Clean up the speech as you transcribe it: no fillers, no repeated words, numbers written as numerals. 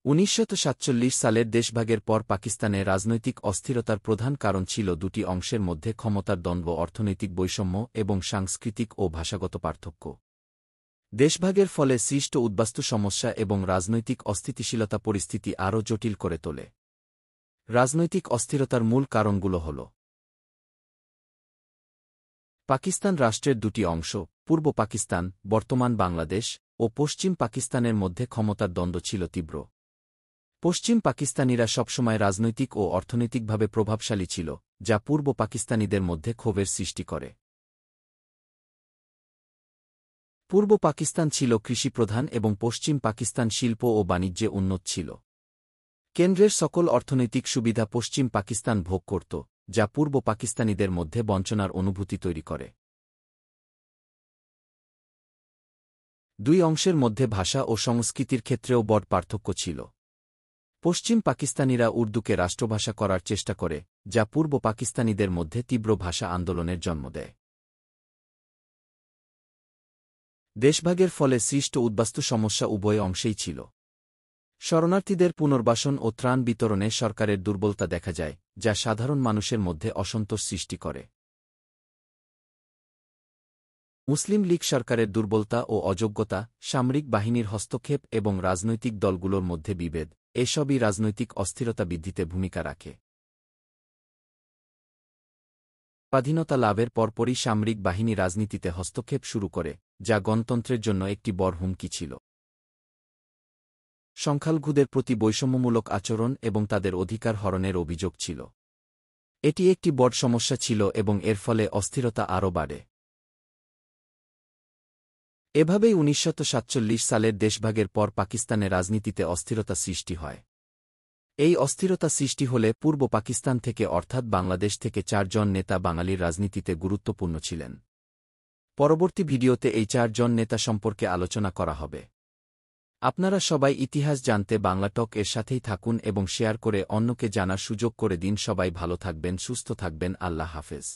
1947 সালের দেশভাগের পর পাকিস্তানে রাজনৈতিক অস্থিরতার প্রধান কারণ ছিল দুটি অংশের মধ্যে ক্ষমতার দ্বন্দ্ব, অর্থনৈতিক বৈষম্য এবং সাংস্কৃতিক ও ভাষাগত পার্থক্য। দেশভাগের ফলে সৃষ্ট উদ্বাস্তু সমস্যা এবং রাজনৈতিক অস্থিতিশীলতা পরিস্থিতি আরও জটিল করে তোলে। রাজনৈতিক অস্থিরতার মূল কারণগুলো হল: পাকিস্তান রাষ্ট্রের দুটি অংশ, পূর্ব পাকিস্তান বর্তমান বাংলাদেশ ও পশ্চিম পাকিস্তানের মধ্যে ক্ষমতার দ্বন্দ্ব ছিল তীব্র। পশ্চিম পাকিস্তানিরা সবসময় রাজনৈতিক ও অর্থনৈতিকভাবে প্রভাবশালী ছিল, যা পূর্ব পাকিস্তানিদের মধ্যে ক্ষোভের সৃষ্টি করে। পূর্ব পাকিস্তান ছিল কৃষিপ্রধান এবং পশ্চিম পাকিস্তান শিল্প ও বাণিজ্যে উন্নত ছিল। কেন্দ্রের সকল অর্থনৈতিক সুবিধা পশ্চিম পাকিস্তান ভোগ করত, যা পূর্ব পাকিস্তানিদের মধ্যে বঞ্চনার অনুভূতি তৈরি করে। দুই অংশের মধ্যে ভাষা ও সংস্কৃতির ক্ষেত্রেও বড় পার্থক্য ছিল। পশ্চিম পাকিস্তানিরা উর্দুকে রাষ্ট্রভাষা করার চেষ্টা করে, যা পূর্ব পাকিস্তানিদের মধ্যে তীব্র ভাষা আন্দোলনের জন্ম দেয়। দেশভাগের ফলে সৃষ্ট উদ্বাস্তু সমস্যা উভয় অংশেই ছিল। শরণার্থীদের পুনর্বাসন ও ত্রাণ বিতরণে সরকারের দুর্বলতা দেখা যায়, যা সাধারণ মানুষের মধ্যে অসন্তোষ সৃষ্টি করে। মুসলিম লীগ সরকারের দুর্বলতা ও অযোগ্যতা, সামরিক বাহিনীর হস্তক্ষেপ এবং রাজনৈতিক দলগুলোর মধ্যে বিভেদ, এসবই রাজনৈতিক অস্থিরতা বৃদ্ধিতে ভূমিকা রাখে। স্বাধীনতা লাভের পরপরই সামরিক বাহিনী রাজনীতিতে হস্তক্ষেপ শুরু করে, যা গণতন্ত্রের জন্য একটি বড় হুমকি ছিল। সংখ্যালঘুদের প্রতি বৈষম্যমূলক আচরণ এবং তাদের অধিকার হরণের অভিযোগ ছিল। এটি একটি বড় সমস্যা ছিল এবং এর ফলে অস্থিরতা আরও বাড়ে। এভাবেই 1947 সালের দেশভাগের পর পাকিস্তানে রাজনীতিতে অস্থিরতা সৃষ্টি হয়। এই অস্থিরতা সৃষ্টি হলে পূর্ব পাকিস্তান থেকে অর্থাৎ বাংলাদেশ থেকে 4 জন নেতা বাঙালির রাজনীতিতে গুরুত্বপূর্ণ ছিলেন। পরবর্তী ভিডিওতে এই 4 জন নেতা সম্পর্কে আলোচনা করা হবে। আপনারা সবাই ইতিহাস জানতে বাংলা টক এর সাথেই থাকুন এবং শেয়ার করে অন্যকে জানার সুযোগ করে দিন। সবাই ভালো থাকবেন, সুস্থ থাকবেন। আল্লাহ হাফেজ।